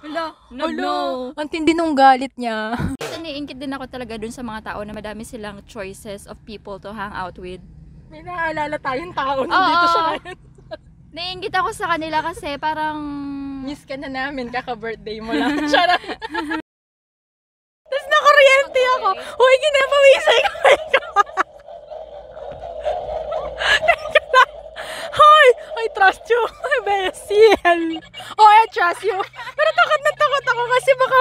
Hala, Hala, ang tindi nung galit niya. Naiingit din ako talaga dun sa mga tao na madami silang choices of people to hang out with. May naaalala tayong tao nandito siya ngayon. Naiingit ako sa kanila kasi parang... Miss ka na namin, kaka-birthday mo lang. Charot. Tapos nakuryente ako. Uy, ginapawisay ko. Hoy! I trust you. Bessie. Oh, I trust you. Pero takot na takot ako kasi baka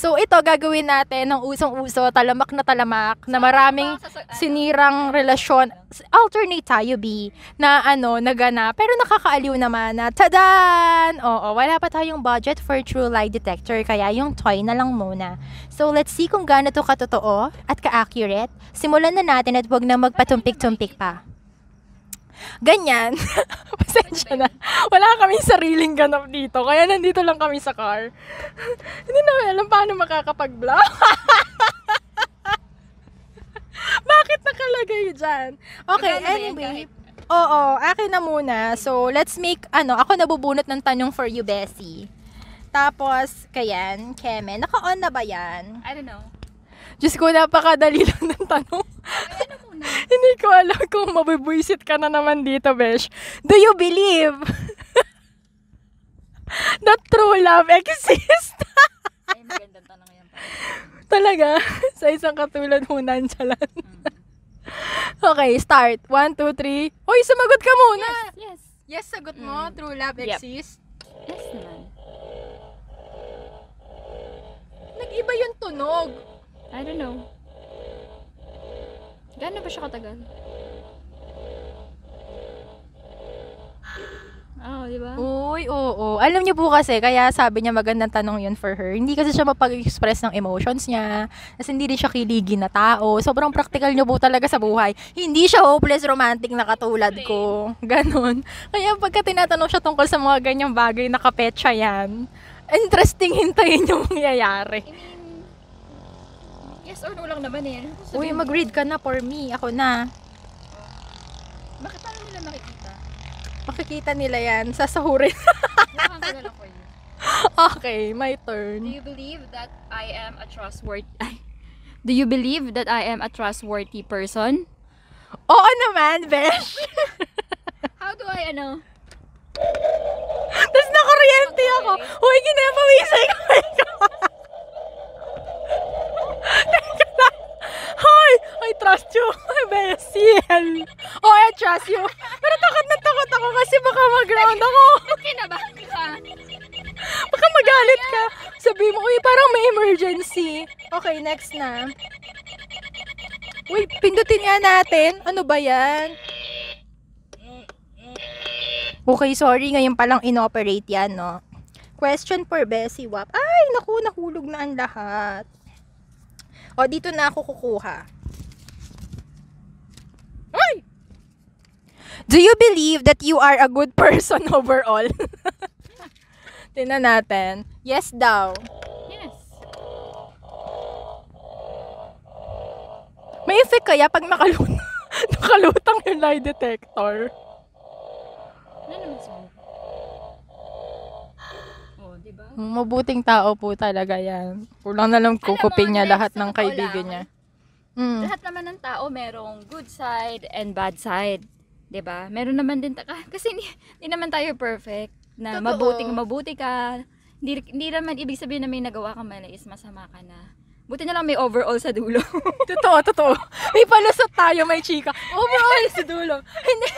So ito gagawin natin ng usong-uso, talamak na maraming sinirang relasyon. Alternate tayo, B, na nagana, pero nakakaaliw naman na tadan! Oo, wala pa tayong budget for true lie detector, kaya yung toy na lang muna. So let's see kung gaano to katotoo at ka-accurate. Simulan na natin at huwag na magpatumpik-tumpik pa. Ganyan. Pasensya na. Wala kaming sariling ganap dito. Kaya nandito lang kami sa car. Hindi namin alam paano makakapag-vlog. Bakit nakalagay dyan? Okay, anyway. Oo, akin na muna. So, let's make, ako nabubunot ng tanong for you, Bessie. Tapos, kayan, Keme, naka-on na ba yan? I don't know. Diyos ko, napakadali lang ng tanong. Hindi ko alam kung mabibwisit ka na naman dito, Besh. Do you believe that true love exists? Ay, magandang tanong yan. Talaga? Sa isang katulad mo, nonchalant. Okay, start. 1, 2, 3. Uy, sumagot ka muna. Yes. Yes, sagot mo. True love exists? Yes naman. Nag-iba yung tunog. I don't know. Gano'n ba siya katagal? Di ba? Uy, oo. Alam niyo po kasi, kaya sabi niya magandang tanong yun for her. Hindi kasi siya mapag-express ng emotions niya. Kasi hindi rin siya kiligin na tao. Sobrang practical niyo po talaga sa buhay. Hindi siya hopeless romantic na katulad ko. Ganon. Kaya pagka tinatanong siya tungkol sa mga ganyang bagay, nakapetsa yan. Interesting hintayin yung mangyayari. Yes or no lang naman eh. Uy, mag-read ka na for me. Ako na. Bakit paano nila makikita? Makikita nila yan. Sasahurin. Bukan ko na lang for you. Okay, my turn. Do you believe that I am a trustworthy... Do you believe that I am a trustworthy person? Oo naman, Besh. How do I, Tapos nakuryente ako. Uy, ginapawisay ko. Hoy! I trust you, Bessie. Oh, I trust you. Pero takot na takot ako kasi baka mag-ground ako. Ba't kinabahan ka? Baka magalit ka. Sabi mo, uy, parang may emergency. Okay, next na. Uy, pindutin nga natin. Ano ba yan? Okay, sorry. Ngayon palang inoperate yan, no? Question for Bessie Wap. Ay, naku, nahulog na ang lahat. O, dito na ako kukuha. Ay! Do you believe that you are a good person overall? Tingnan natin. Yes daw. Yes. May effect kaya pag nakalutang yung lie detector? Ano naman sa'yo? Oh, diba? Mabuting tao po talaga yan. Kulang na lang kukupin niya lahat ng kaibigan niya. Lahat naman ng tao merong good side and bad side. 'Di ba? Meron naman din kasi hindi naman tayo perfect na Totoo. mabuti ka. Hindi naman ibig sabihin na may nagawa ka mali is masama ka na. Buti na lang may overall sa dulo. Totoo. May palusot tayo, may chika. Overall sa dulo. Hindi.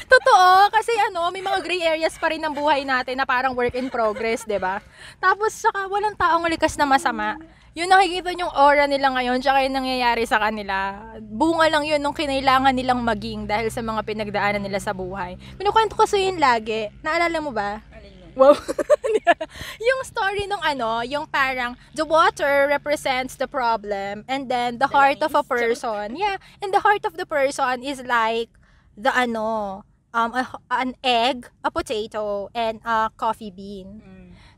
Totoo, kasi may mga gray areas pa rin ng buhay natin na parang work in progress, 'di ba? Tapos saka walang taong likas na masama. Yun nakikita yung aura nila ngayon, tsaka yung nangyayari sa kanila. Bunga lang yun nung kinailangan nilang maging dahil sa mga pinagdaanan nila sa buhay. Pinukwento ko sa yun lagi. Naalala mo ba? Wow. Yung story nung yung parang the water represents the problem and then the heart of a person. Yeah, and the heart of the person is like the an egg, a potato, and a coffee bean.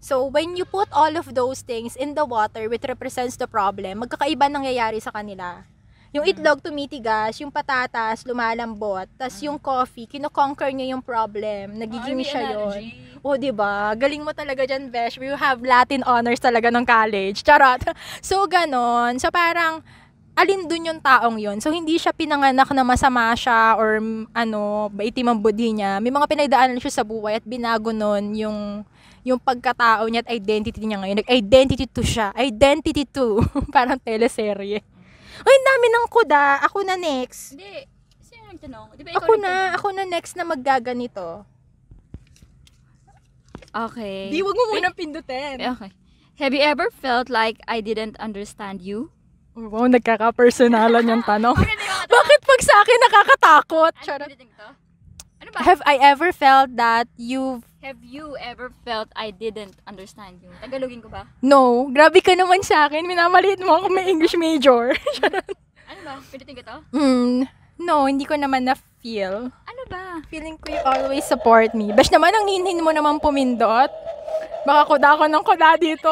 So, when you put all of those things in the water, which represents the problem, magkakaiba nangyayari sa kanila. Yung itlog tumitigas, yung patatas lumalambot, tas yung coffee, kino-conquer niya yung problem. Nagiging siya yun. O, diba? Galing mo talaga dyan, Besh. We have Latin honors talaga ng college. Charot. So, ganon. So, parang, alin dun yung taong yun. So, hindi siya pinanganak na masama siya or, itim ang budi niya. May mga pinagdaanan siya sa buhay at binago nun yung pagkatao niya at identity niya ngayon. Nag-identity 2 siya. Identity 2. Parang teleserye. Ay, dami ng kuda. Ako na next. Hindi. Sino nagtanong? Di ba ikaw Ako na next na maggaganito. Okay. Di, wag mo munang pindutin. Okay. Have you ever felt like I didn't understand you? Wow, nagkaka-personalan yung tanong. Bakit pag sa akin nakakatakot? Ano to? Ano ba? Have I ever felt that Have you ever felt I didn't understand you? Tagalogin ko ba? No, grabe ka naman sa akin. Minamaliit mo ako may English major. Ano ba? Pinutin ko to? No, hindi ko naman na-feel. Ano ba? Feeling ko you always support me. Bash naman, ang hinhin mo naman pumindot. Baka kuda ko ng kuda dito.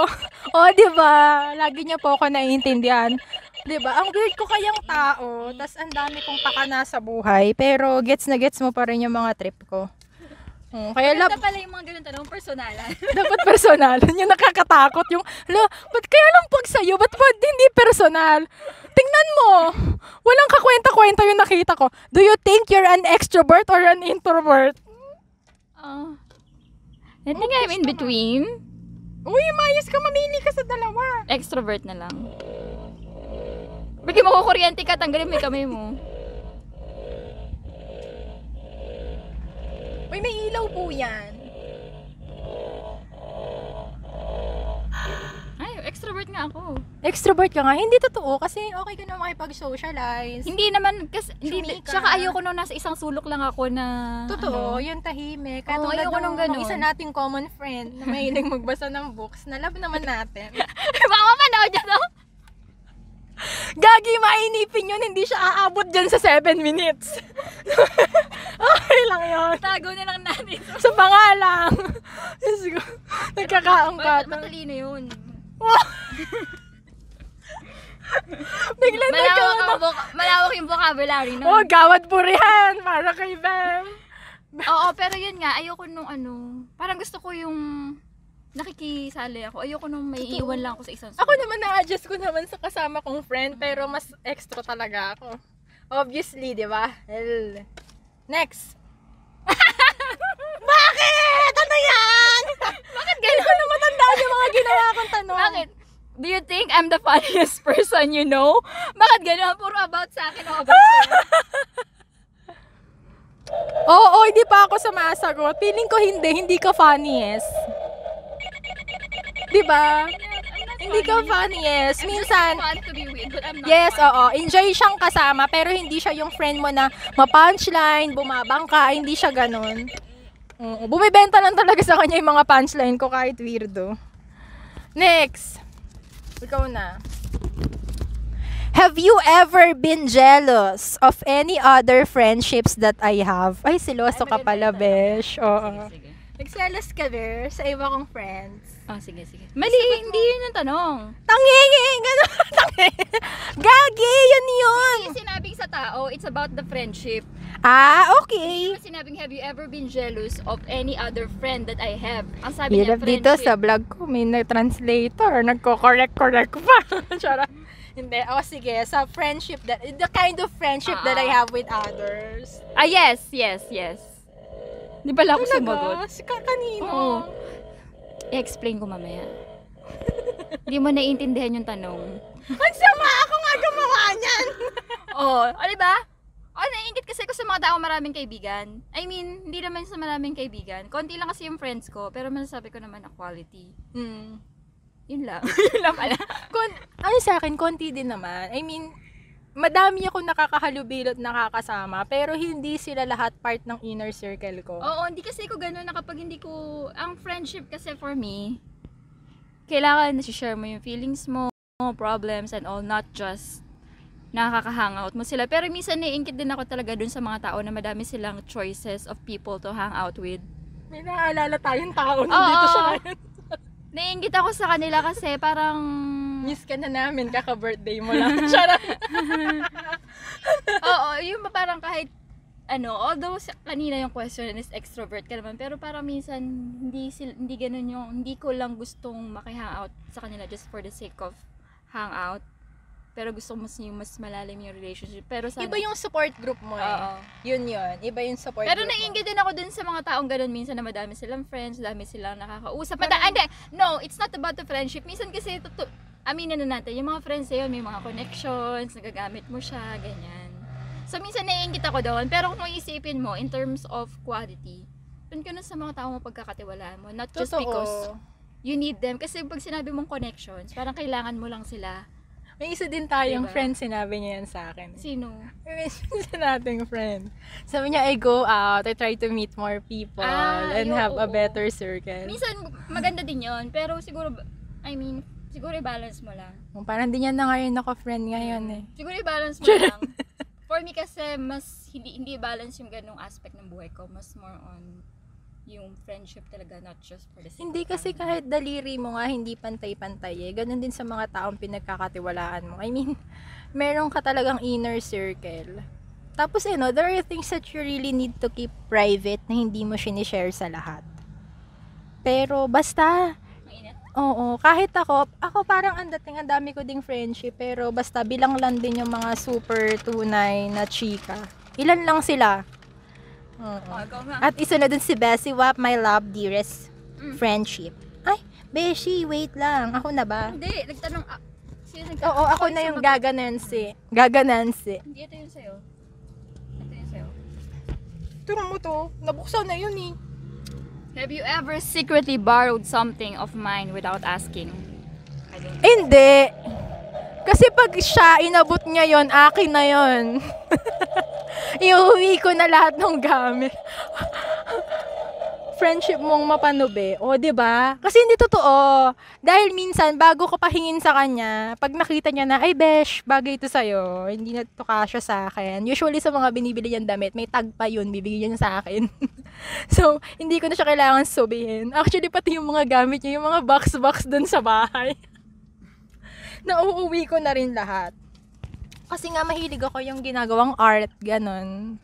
O, diba? Lagi niya po ako naiintindihan. Diba? Ang weird ko kayang tao, tas ang dami kong pakana sa buhay, pero gets na gets mo pa rin yung mga trip ko. Kaya Maganda pala yung mga ganun tanong, personalan. dapat personalan. Yung nakakatakot, yung, ba't kaya lang pag sa'yo? Ba't hindi personal? Tingnan mo! Walang kakwenta-kwenta yung nakita ko. Do you think you're an extrovert or an introvert? I think I'm in between. Uy, mayos ka, mamili ka sa dalawa. Extrovert na lang. Bigyan mo ko kuryente ka, tanggalin mo yung kamay mo. Uy, may ilaw po yan. Ay, extrovert nga ako. Extrovert ka nga? Hindi totoo kasi okay ka na makipag-socialize. Hindi naman, kasi, hindi, Chumika. tsaka ayoko nung nasa isang sulok lang ako na, Totoo, yung tahimik. Oo, Katulad ayoko nung ganun. ng isa nating common friend na mahilig magbasa ng books. Na love naman natin. Baka mapanood dyan, no? Gagi, mainipin yun. Hindi siya aabot dyan sa 7 minutes. Okay lang yun. Tago na lang natin. Sa pangalang. Nagkakaangkat. Matalino yun. Biglang Malawak yung vocabulary nun. Oh, gawad purihan. Para kay Bem. Oo, pero yun nga, ayoko nung parang gusto ko yung nakikisali ako. Ayoko nung may iwan lang ako sa isang Ako naman na-adjust ko naman sa kasama kong friend, pero mas extra talaga ako. Obviously, di ba? Next. Bakit? Ano yan? Bakit Hindi ko na matandaan yung mga ginawa kong tanong. Bakit? Do you think I'm the funniest person you know? Bakit gano'n? Puro about sa akin o about sa'yo? Oo, hindi pa ako sumasagot. Feeling ko hindi ka funniest. Diba? Hindi ka funniest. Minsan, fun to be with, but I'm not yes, fun. oo. Enjoy siyang kasama, pero hindi siya yung friend mo na ma-punchline, bumabangka, hindi siya ganun. Oo, bumibenta lang talaga sa kanya yung mga punchline ko kahit weirdo. Next. Ikaw na. Have you ever been jealous of any other friendships that I have? Ay, siloso ka pala, besh. Oo. Sige. Nagselos ka, besh, sa iba kong friends. Sige. Mali, hindi yun yung tanong. Tangingi! Gano'n, Gagi! Yun! Yung sinabing sa tao, it's about the friendship. Okay. Yung sinabing, have you ever been jealous of any other friend that I have? Ang sabi niya, Hirap dito sa vlog ko, may translator. Nagko-correct pa. Charot. Hindi. Sige. Sa friendship, the kind of friendship that I have with others. Yes. Di pala ako sumagot. Kanino? Oo. I-explain ko mamaya. Hindi mo naiintindihan yung tanong. Ang sama! Ako nga gumawa niyan! Diba? Naiingit kasi ko sa mga tao maraming kaibigan. I mean, hindi naman sa maraming kaibigan. Konti lang kasi yung friends ko, pero masasabi ko naman na quality. Yun lang. Yun lang pala. Sa akin, konti din naman. I mean, madami ako nakakahalubilo at nakakasama, pero hindi sila lahat part ng inner circle ko. Oo, hindi kasi ko gano'n na kapag hindi ko, ang friendship kasi for me, kailangan na share mo yung feelings mo, problems and all, not just nakaka-hangout mo sila. Pero minsan naiingit din ako talaga dun sa mga tao na madami silang choices of people to hang out with. May naaalala tayong tao nandito siya ngayon. Naiingit ako sa kanila kasi parang... Miss ka na namin, kaka-birthday mo lang. Charot! Oo, yung parang kahit although kanina yung question is extrovert ka naman, pero parang minsan hindi ganun hindi ko lang gustong maki-hangout sa kanila just for the sake of hangout. Pero gusto mo mas malalim yung relationship. Pero sana, iba yung support group mo eh. Yun. Iba yung support pero group mo. Pero naiingit din ako dun sa mga taong ganun minsan na madami silang friends, dami silang nakakausap. No, it's not about the friendship. Minsan kasi, aminin na natin, yung mga friends sa'yo, may mga connections, nagagamit mo siya, ganyan. So, minsan naiingit ako doon. Pero kung isipin mo, in terms of quality, dun ka na sa mga taong mapagkakatiwalaan mo. Not just because you need them. Kasi pag sinabi mong connections, parang kailangan mo lang sila. May isa din tayong friend, sinabi niya yan sa akin. Sino? May isa nating friend. Sabi niya, I go out, I try to meet more people, and have a better circle. Minsan, maganda din yon, pero siguro, siguro i-balance mo lang. Parang di niya na ngayon ako-friend ngayon eh. Siguro i-balance mo lang. For me kasi, mas hindi balance yung ganung aspect ng buhay ko. Mas more on yung friendship talaga, not just for the sake. Hindi kasi kahit daliri mo nga, hindi pantay-pantay eh. Ganon din sa mga taong pinagkakatiwalaan mo. I mean, meron ka talagang inner circle. Tapos there are things that you really need to keep private na hindi mo sinishare sa lahat. Pero basta, oo, kahit ako parang ang dami ko ding friendship, pero basta bilang lang din yung mga super tunay na chika. Ilan lang sila. At isa na dun si Bessie Wap, my love, dearest friendship. Ay, Beshi, wait lang. Ako na ba? Hindi, nagtanong. Oo, ako na yung gaganansi. Gaganansi. Hindi, ito yung sa'yo. Ito yung sa'yo. Turo mo to. Nabuksan na yun eh. Have you ever secretly borrowed something of mine without asking? Hindi. Kasi pag siya, inabot niya yon, akin na yon. Iuwi ko na lahat ng gamit. Friendship mong mapanube. O, diba? Kasi hindi totoo. Dahil minsan, bago ko pahingin sa kanya, pag nakita niya na, ay besh, bagay ito sa'yo. Hindi na ito kasya sa akin. Usually sa mga binibili niyang damit, may tag pa yun, bibigyan niya sa akin. So, hindi ko na siya kailangan subihin. Actually, pati yung mga gamit niya, yung mga box dun sa bahay. Nauuwi ko na rin lahat. Kasi nga mahilig ako yung ginagawang art, ganon.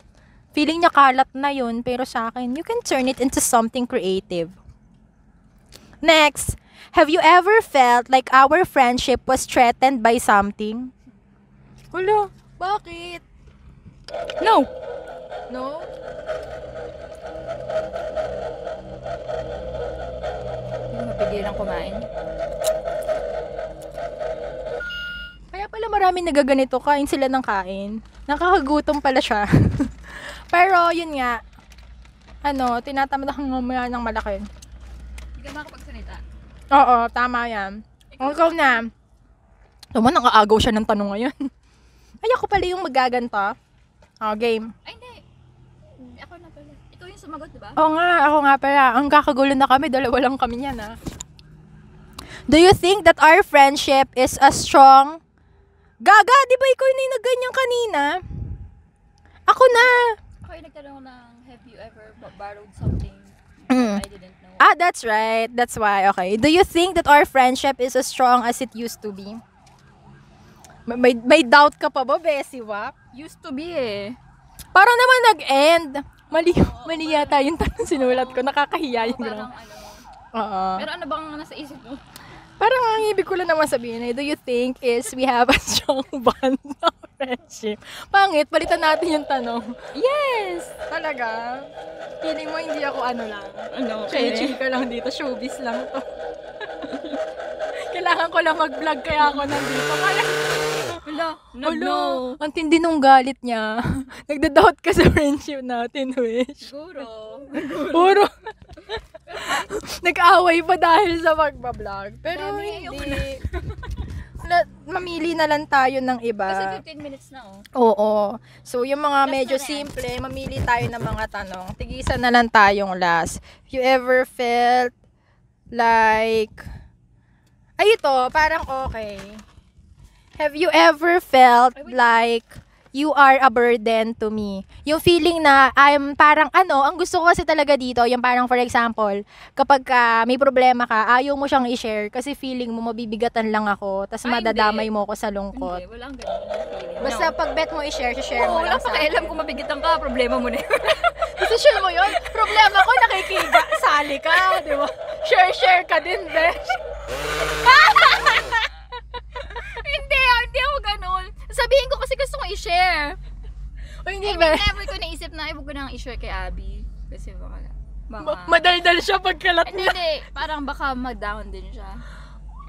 Feeling niya kalat na yun, pero sa akin, you can turn it into something creative. Next, have you ever felt like our friendship was threatened by something? Wala, bakit? No. No? Hindi mapigilang kumain. Kaya pala maraming nagaganito, kain sila ng kain. Nakakagutom pala siya. Pero, yun nga, tinatamad akong ngumaya ng malaki. Hindi ka makapagsalita. Oo, tama yan. Ikaw na. Tama, nakaagaw siya ng tanong ngayon. Ay, ako pala yung magaganta. Game. Ay, hindi. Ako na pala. Ikaw yung sumagot, diba? Oo nga, ako nga pala. Ang kakagulo na kami, dalawa lang kami niyan, ha. Do you think that our friendship is as strong? Gaga, di ba ikaw yung nagganyan kanina? Ako na. Ako yung nagtanong ng, have you ever borrowed something that I didn't know? That's right. That's why. Okay. Do you think that our friendship is as strong as it used to be? May doubt ka pa ba, Bessie Wap? Used to be eh. Parang naman nag-end. Mali yata yung tanong sinulat ko. Nakakahiya yung Parang Oo. Pero ano bang nasa isip mo? Parang ang ibig ko lang naman sabihin do you think is we have a strong bond of friendship? Pangit, palitan natin yung tanong. Yes! Talaga? Feeling mo hindi ako lang. Okay. Chill ka lang dito, showbiz lang to. Kailangan ko lang mag-vlog kaya ako nandito. No. Ang tindi nung galit niya. Nagda-doubt ka sa friendship natin, Wish. Puro. Nag-away pa dahil sa magbablog. Pero hindi. Mamili na lang tayo ng iba. Kasi 15 minutes na Oo. So, yung mga medyo simple, mamili tayo ng mga tanong. Tigisan na lang tayong last. You ever felt like... Ay, ito, parang okay. Have you ever felt like you are a burden to me? Yung feeling na I'm parang ang gusto ko kasi talaga dito, yung parang for example, kapag may problema ka, ayaw mo siyang i-share kasi feeling mo mabibigatan lang ako, tas madadamay mo ako sa lungkot. Hindi, walang ganun feeling. Basta pag bet mo i-share mo wala lang sa pakialam kung mabigatan ka, problema mo na yun. Decision mo yun. Problema ko, nakikiga. Sali ka, di ba? Share ka din, besh. Hindi ako ganun. Sabihin ko kasi gusto kong i-share. O hindi ba? ba? Never ko naisip na huwag ko nang i-share kay Abby. Kasi baka Madaldal siya pagkalat niya. Hindi. Parang baka mag-down din siya.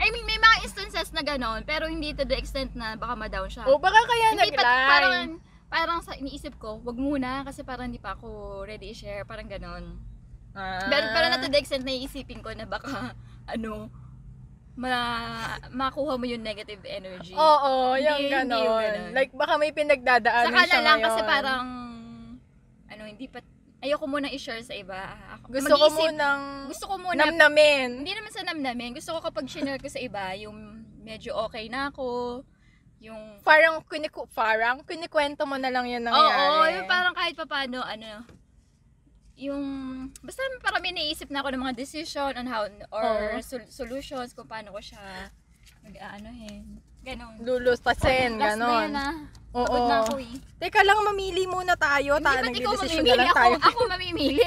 I mean, may mga instances na gano'n, pero hindi to the extent na baka ma-down siya. O baka kaya Hindi nag-line. parang sa iniisip ko, wag muna kasi parang hindi pa ako ready i-share, parang gano'n. Ah. Pero na to the extent na iisipin ko na baka, makuha mo yung negative energy. Oo, yung Hindi ganon. yung ganon. Like, baka may pinagdadaanan Saka siya na lang ngayon. kasi parang, hindi pa, ayoko munang i-share sa iba. Gusto ko munang namnamin. Hindi naman sa namnamin. Gusto ko kapag share ko sa iba, yung medyo okay na ako, yung... Parang kinikwento mo na lang yun nangyayari. Oo, yung parang kahit papaano, yung, basta parang may naisip na ako ng mga decision on how, or solutions kung paano ko siya ganon. Lulustasin, Last ganon. na yan Oo. Pagod na ako eh. Teka lang, mamili muna tayo. Hindi ba't ikaw Nagdidesisyon mamimili? na lang tayo. Ako mamimili.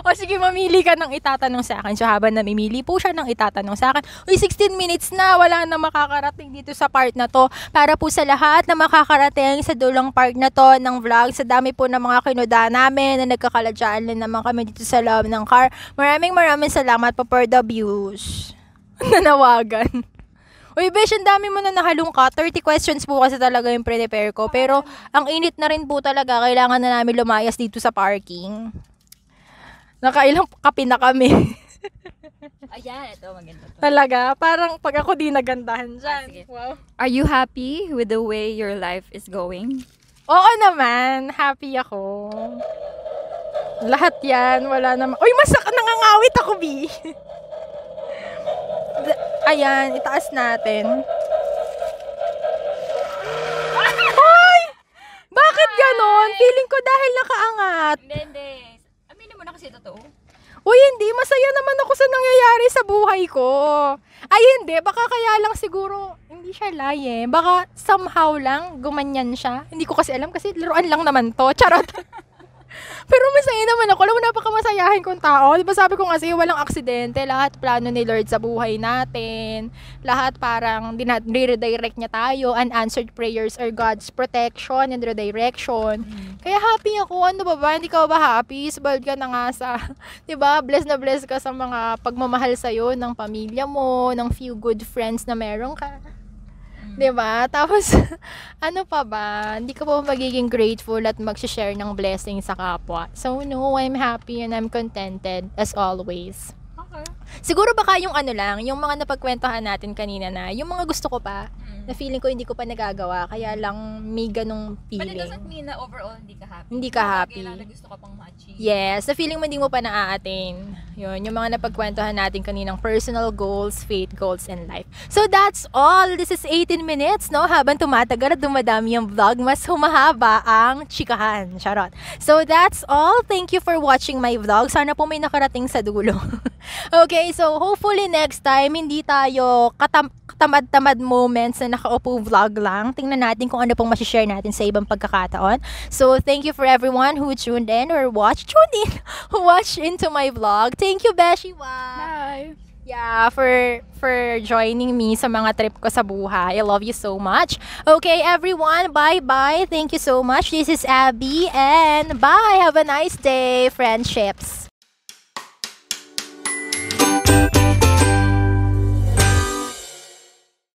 O sige, mamili ka ng itatanong sa akin. So habang namimili po siya ng itatanong sa akin, 16 minutes na, wala na makakarating dito sa part na to. Para po sa lahat na makakarating sa dulong part na to ng vlog, sa dami po ng mga kinuda namin na nagkakaladyaan din naman kami dito sa loob ng car. Maraming salamat po for the views. Nanawagan. Uy, besh, ang dami mo na nahalungkat. 30 questions po kasi talaga yung prepare ko. Pero, ang init na rin po talaga. Kailangan na namin lumayas dito sa parking. Nakailang kape na kami. Ayan, ito maganda to. Talaga? Parang pag ako di nagandahan dyan. Sige. Wow. Are you happy with the way your life is going? Oo naman. Happy ako. Lahat yan. Wala naman. Uy, nangangawit ako, B. Ayan, itaas natin. Hoy! Bakit ganon? Feeling ko dahil nakaangat. Hindi. Aminin mo na kasi totoo. Uy, hindi. Masaya naman ako sa nangyayari sa buhay ko. Ay, hindi. Baka kaya lang siguro, hindi siya lie eh. Baka somehow lang, gumanyan siya. Hindi ko kasi alam kasi laruan lang naman to. Charot. Pero masaya naman ako. Alam mo, napakamasayahin kong tao. Diba sabi ko kasi, walang aksidente. Lahat plano ni Lord sa buhay natin. Lahat parang redirect niya tayo. Unanswered prayers are God's protection and redirection. Kaya happy ako. Ano ba? Hindi ka ba happy? Sabald ka na nga sa, diba? Bless na bless ka sa mga pagmamahal sa'yo ng pamilya mo, ng few good friends na meron ka. Diba? Tapos, ano pa ba? Hindi ka pa magiging grateful at mag-share ng blessing sa kapwa. So, no, I'm happy and I'm contented as always. Okay. Siguro baka yung yung mga napagkwentuhan natin kanina na, yung mga gusto ko pa, na feeling ko hindi ko pa nagagawa, kaya lang may ganong But it feeling. doesn't mean na overall hindi ka happy. Hindi ka happy. Kailangan na gusto ka pang ma-achieve. Yes, na feeling mo hindi mo pa na-attain. Yun, yung mga napagkwentuhan natin kaninang personal goals, faith goals, and life. So that's all. This is 18 minutes, no? Habang tumatagal at dumadami yung vlog, mas humahaba ang chikahan. Charot. So that's all. Thank you for watching my vlog. Sana po may nakarating sa dulo. Okay, so hopefully next time, hindi tayo katamad-tamad moments na nakaupo vlog lang. Tingnan natin kung ano pong masishare natin sa ibang pagkakataon. So, thank you for everyone who tuned in or watched into my vlog. Thank you, Beshi. Bye! Yeah, for joining me sa mga trip ko sa buhay. I love you so much. Okay, everyone. Bye-bye. Thank you so much. This is Abby and bye. Have a nice day, friendships.